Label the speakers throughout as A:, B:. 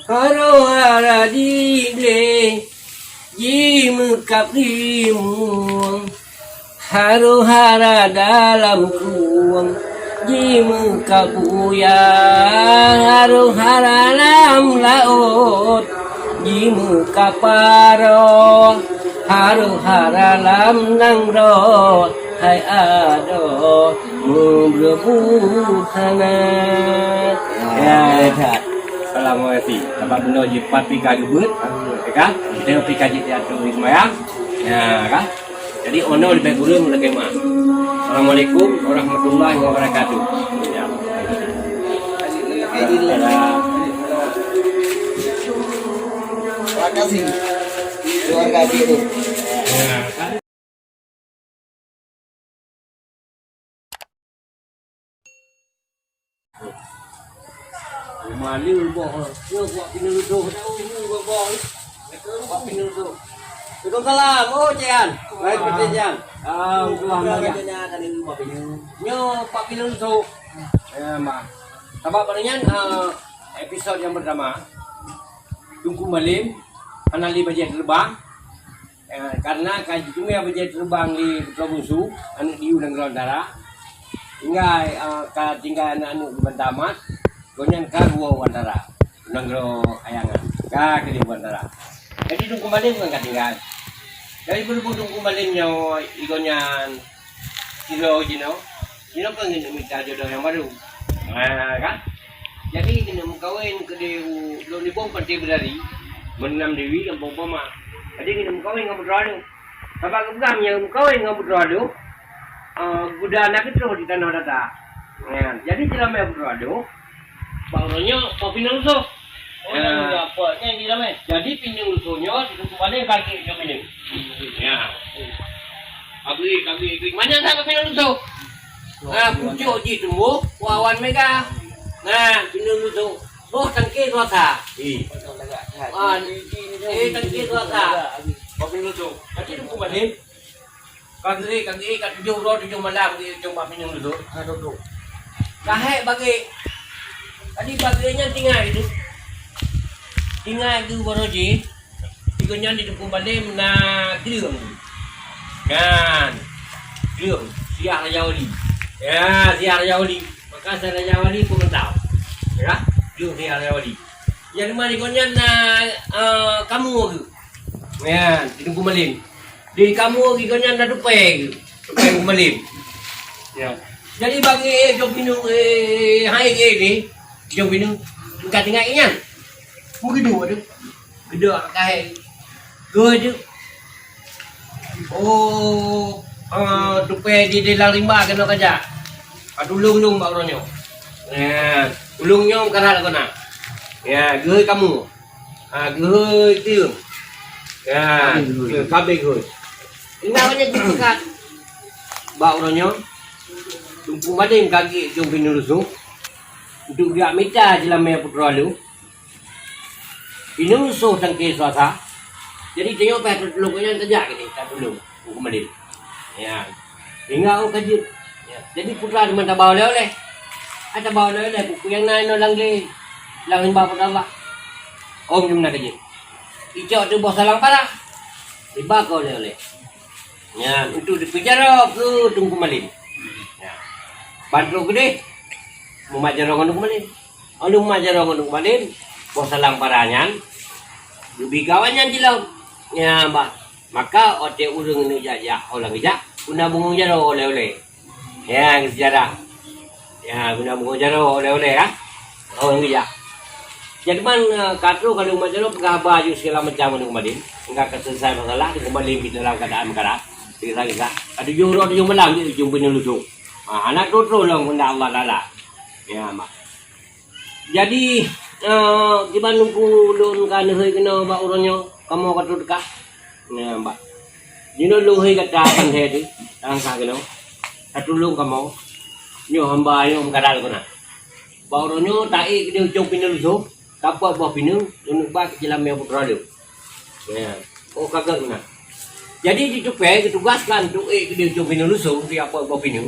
A: Haro hara digle Jim kaprimuang Haro hara dalam kuang Jim kapuyang Haro hara dalam laut Jim kaparo Haro hara dalam nangro Hai ado Mubrebuhana Ya dah Assalamualaikum. Dapat benda jipat pika gebut, kan? Kita pika jipat tu semayang, ya kan? Jadi ono lebih guru mulai kemah. Assalamualaikum warahmatullahi wabarakatuh. Ya.
B: Terima kasih. Keluarga itu.
A: Maliu boh, yo buat pinuduh, tahu boh. Buat pinuduh. Waalaikumsalam. Oh, Cian. Baik, betul Cian. Tuhan baganya kan ini buat pinuduh. Nyo, Pak pinuduh. Ya, Mak. Tabak panengan episode yang pertama. Tungku malim, anali bajet terbang. Karena kaji tunggu bajet terbang di Provinsi, anak diu dan Gelondara. Hingga tinggal anak Bantamat. Konyan karwo wandara, nangro ayangan, kaki di wandara. Jadi tungku malim kan tinggal. Dari berhubung tungku malimnya, ikonyan kilo jino kan ini minta jodoh yang baru, kan? Jadi kena mengkawin ke dia lo ni bom pantai berlari, menam dewi yang poma. Jadi kena mengkawin dengan berdoa. Sebab kebetulan yang mengkawin dengan berdoa, gudana kita di tanah data. Jadi dalam yang berdoa. Baunya mau pinang lusuh. Apa yang di dalamnya? Jadi pinang lusuhnya itu kembali kaki ke pinang. Ya. Kaki mana tak pinang lusuh? Pucuk je tumbuh, wawan mereka. Pinang lusuh. Oh, tangkir suasa. Tangkir suasa. Mau pinang lusuh. Jadi itu kembali. Kaki kat 7 malam dia coba pinang lusuh. Duduk. Kahek bagi tadi bagiannya tinggal itu baroji ikonya di tumpung balik na kriung kan kriung siar jawali ya siar jawali maka siar jawali pun tahu ya kriung siar jawali yang mana ikonya na kamu ya di tumpung balik di kamu ikonya na dupe kumalim ya jadi bagi jok minum hai ini jom minum enggak tinggal ingat. Mungkin dua tu. Kedua kahai. Dua tu. Oh, tupai di dalam rimba kena kerja. Ulung mak orangnya. Ya, ulungnya karat kena. Ya, gue kamu. Gue itu. Ya, kabeh gue. Ini banyak dekat. Bak orangnya. Tumpu mading kaki jom minum rusuk. Untuk dia minta dalam yang putra lu pinusuh tangki suasa jadi tengok pihak tertulungnya kerja gini tak tolong kembali ya hingga kaji ya. Jadi putra di mana bawa oleh ada bawa oleh buku yang lain orang lagi langin bapak apa om jumlah kaji icok tu bos salang parah dibakar oleh ya untuk dipijar ke tunggu malin ya bantu gede Mumajarong untuk malin, anu mumajarong untuk malin, bos salang paranyan, bigawannya jilau, ya mbak, maka ote urung ini jajak, olang jajak, guna bungung jaro oleh, ya sejarah, ya guna bungung jaro oleh ya, olang jajak. Jadi man katru kalau mumajarong baju segala macam untuk malin, enggak keselesai masalah, untuk malin di dalam keadaan kerat, kisah, ada jumroh di malam di jumpin lusuk, anak tuh long benda Allah lala. Ya mak. Jadi di Bandung ulun kan heuy kena bak urangnya kamu katu dekah. Ya mbak. Dino lu heuy kata kan he di angsa kena. Katulung kamu. Nyo hamba yo makaral kana. Bak urangnya tai dia ujung pinul so. Kapal bawah pinul unuk bak jelam yang putra dia. Ya. Oh kagak kana. Jadi ditupai ditugaskan untuk dia ujung pinul so dia apa bawah pinul.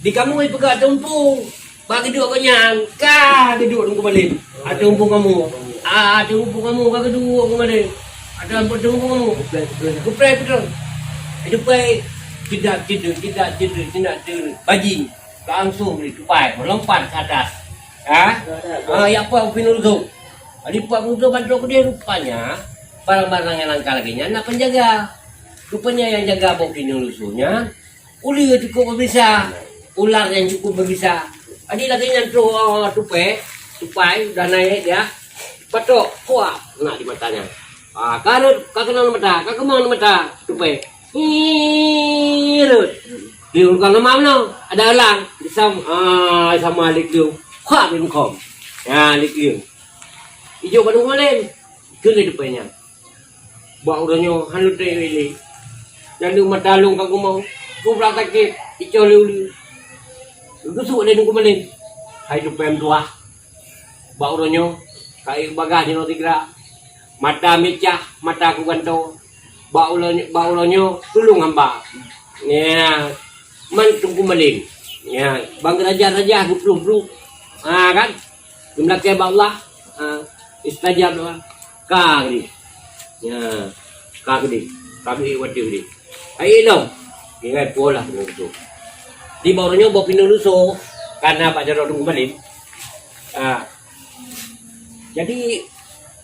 A: Di kamu pegang tumpung. Bagi dua banyak, kah di dua kembali. Ada umpung kamu. Ada umpung kamu kagak kedua aku mana. Ada umpung kamu. Kuplay betul. Itu play tidak bajing langsung ditupai melompat ke atas. Ya apa opini lu? Adi Pak Mudo bantu aku dia rupanya barang-barang yang langka lagi nak penjaga. Rupanya yang jaga opini lusunya uli cukup berbisa, ular yang cukup berbisa. Adi lagi nyantu tupai udah naik ya. Patok kuat nak di matanya. Karut kenal mata, kemana mata tupai. Hirut. Liu kalau mana ada elang sama liu. Kuat minum. Ya liu. Ijo badung malen. Kene dupanya. Bau donyo halut ini. Dan lu madalung kagum mau. Ku praktek ijo liu. Lu suka den ku malen. Hai dupem tua. Bau donyo kai bagah no tigra. Mata mecah, mata ku ganto. Bau lonyo tulung hamba. Ya, man tunggu malen. Ya, bang raja gupluk. Kan? Jumlah ke Allah. Istajab doang, kagdi, ya, kagdi wadir di, ayo dong, ingat pola begitu. Di bawahnya bawa pinuluso karena Pak Jarod kembali. Jadi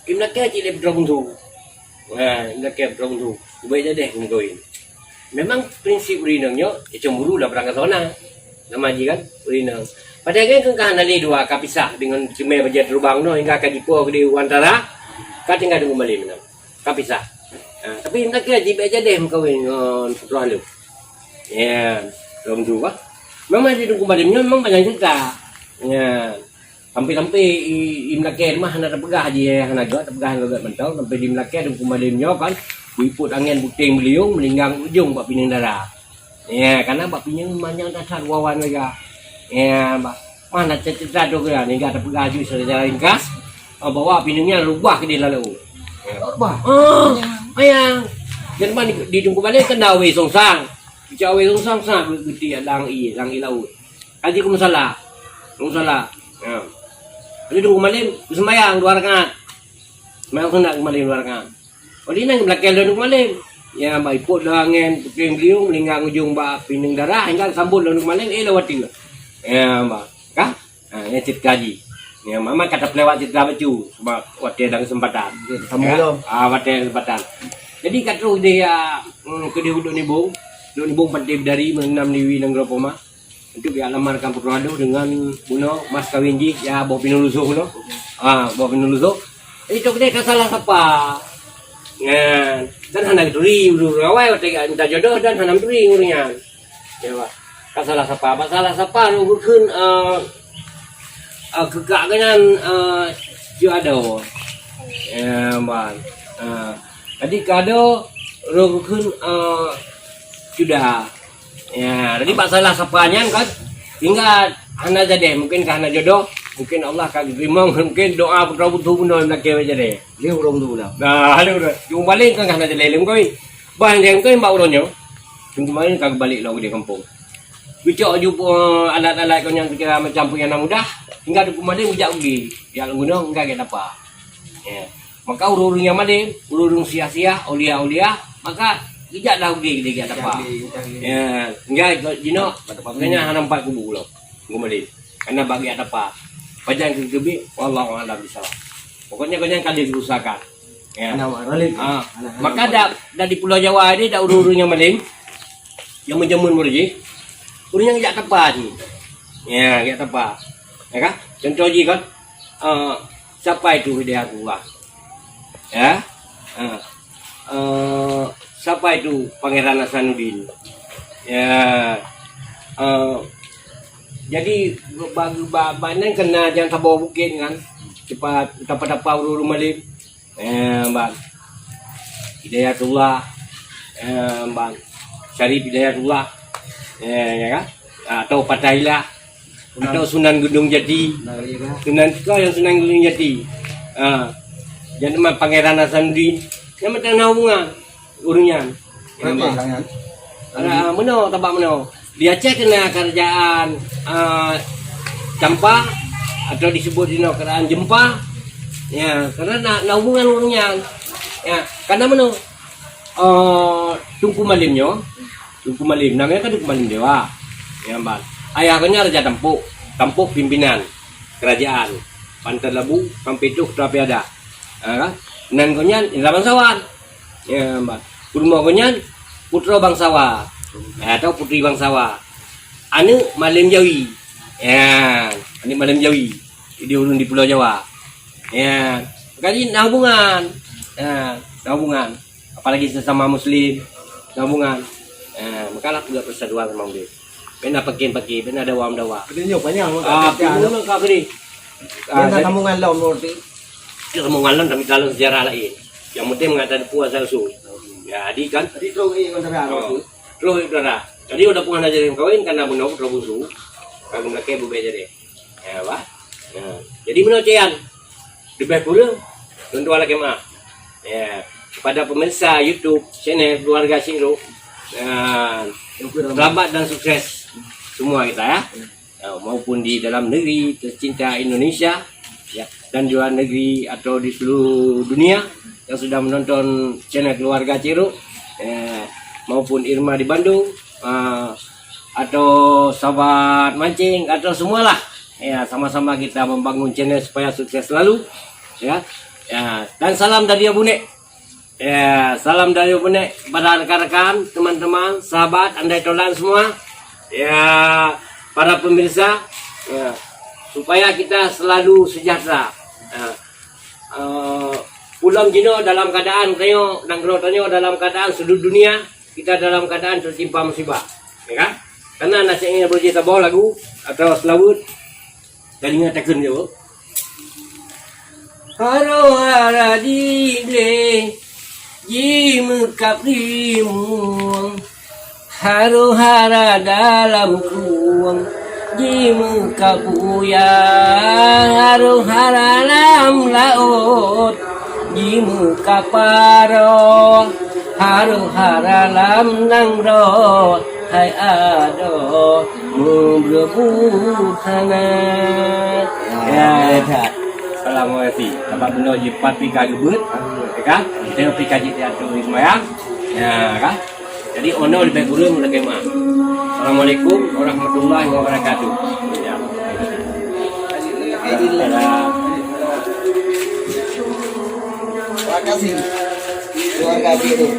A: imlaknya cilek berong tu, imlaknya berong tu, baik jadi nggoin. Memang prinsip urinangnya cemburu lah berangkat zona, nama kan urinang. Padahal kan nali dua kapisah dengan cemai bajet lubang no hingga kajipo di antara kati nggak ada kembali menang kapisah. Tapi nak kira jibe aja deh kawin putra lu. Ya, belum juga. Memang di kembali memang banyak cerita. Ya, sampai imlak mah nak pegah aja nak gak pegah gak mentau sampai di imlak di kembali kan. Wiput angin puting beliung melinggang ujung bak pining darah. Ya, karena bak pining manjang dasar wawan mereka. Ya, mana cerita tu kan? Ni ada pegaju secara ringkas. Bawa pinungnya rubah ke dia lalu. Rubah. Ayang. Jadi mana di tunggu balik kena awe songsang. Bicara awe songsang sah gede lang i laut. Kali ku masalah. Ya. Jadi tunggu balik sembayang 2 rakaat. Sembayang sunat kembali 2 rakaat. Oh di nang belakang lalu kembali. Ya, baik pot angin puting beliung melinggang ujung bak pinung darah hingga sambut lalu kembali lewati. Ya, Mbak. Kah? Ini cerita kaji. Ya, mama kata pelewat cerita baju sebab waktu ada kesempatan.
B: Sambung.
A: Waktu ada kesempatan. Jadi kata dia ke dia duduk nibung pandai dari menenam di Winang Gropoma untuk dia lamarkan Putrado dengan Buno Mas Kawinji ya bawa pinulusuh Buno. Bawa pinulusuh. Itu dia salah siapa? Ya, dan hendak turi awal waktu minta jodoh dan hendak turi ngurnya. Ya, Pak. Salah siapa rugukin kegagalan juado bang jadi kado rugukin sudah ya jadi masalah sapanya kan hingga hana jadi mungkin karena jodoh mungkin Allah kagak terima mungkin doa putra putru pun nak kewe jadi dia urung dulu lah udah jumpa balik kan karena jadi leleng koi bang yang koi mbak uronyo jumpa balik kagak balik lagi di kampung. Bicara jumpa alat-alat kau yang kira macam punya anak muda hingga di kumade bijak ugi yang guna enggak kita apa ya maka urung yang made urung sia-sia ulia maka bijak dah ugi kita apa ya enggak jino makanya nampak kubu lo kumade karena bagi ada apa pajang kegebi wallahu a'lam bishawab pokoknya kau yang kali diusahakan ya maka dah di Pulau Jawa ini dah urung yang made yang menjamun murji urang yang tepat ni. Ya, yang tepat. Ya kan? Contoh je kan. Siapa itu dia aku lah. Ya. Siapa itu Pangeran Hasanuddin. Ya. Jadi bagi banan kena jangan sabar bukit kan. Cepat dapat rumah lim. Bang. Hidayatullah. Bang. Syarif Hidayatullah. Ya kan? Atau Patailah atau Sunan Gunung Jati. Sunan Gunung Jati. Jadi Pangeran Hasanuddin yang macam naungan urunyan. Meno tabak meno. Dia cek kena kerjaan Campa atau disebut dino kerajaan Jempa Ya, karena na hubungan orangnya. Ya, karena mana? Tungku Malimnya, Tungku Malim, namanya kan Tungku Malim Dewa. Ya, Mbak. Ayahnya Raja Tampuk, Tampuk pimpinan kerajaan. Pantai Labu, Kampetuk, tapi ada. Nan konyan Indra Bangsawan. Ya, Mbak. Kurma konyan Putra Bangsawan. Atau Putri Bangsawan. Anu Malim Jawi. Ya, ini Malim Jawi. Di ulun di Pulau Jawa. Ya, jadi hubungan. Ya, hubungan. Apalagi sesama Muslim, hubungan. Makalah juga persatuan sama dia. Benda pakai, benda dawa.
B: Ini nyopanya mau
A: Pinuno ka kini.
B: Benda kamu ngalau menurut
A: Kamu ngalan tapi dalam sejarah lain. Yang penting mengatakan puasa usul. Jadi kan.
B: Jadi terus ini kan
A: Terus saudara. Jadi udah punya ajarin kawin karena benar putra busu. Kagum laki bu jadi. Ya, Pak. Nah, jadi menurut Cian. Lebih kurang tentu lagi mah. Ya, kepada pemirsa YouTube channel Keluarga Ciro. Selamat dan sukses semua kita ya. Maupun di dalam negeri tercinta Indonesia ya, dan juga negeri atau di seluruh dunia yang sudah menonton channel Keluarga Ciro maupun Irma di Bandung atau sahabat mancing atau semualah ya, sama-sama kita membangun channel supaya sukses selalu ya. Dan salam dari Abune ya, salam dari Abune pada rekan-rekan, teman-teman, sahabat, andai tolan semua ya, para pemirsa ya, supaya kita selalu sejahtera. Pulang Jino dalam keadaan tayo dan Tanyo dalam keadaan seluruh dunia kita dalam keadaan tertimpa musibah, ya kan? Karena nasinya boleh kita bawa lagu atau selawut dan ingatakan yo. Haro hara dible jim kaprimu, haro hara dalam kuang jimu kabuya, haru haralam laut jimu kaparo, haru haralam nangro hai ado mubrebutana ya. Assalamualaikum. Dapat benda jipat pika gebut, ya kan? Kita pika jitat tu ismayang, ya kan? Jadi ono lebih kurang lagi mah. Assalamualaikum warahmatullahi wabarakatuh. Ya.
B: Terima kasih Keluarga Ciro.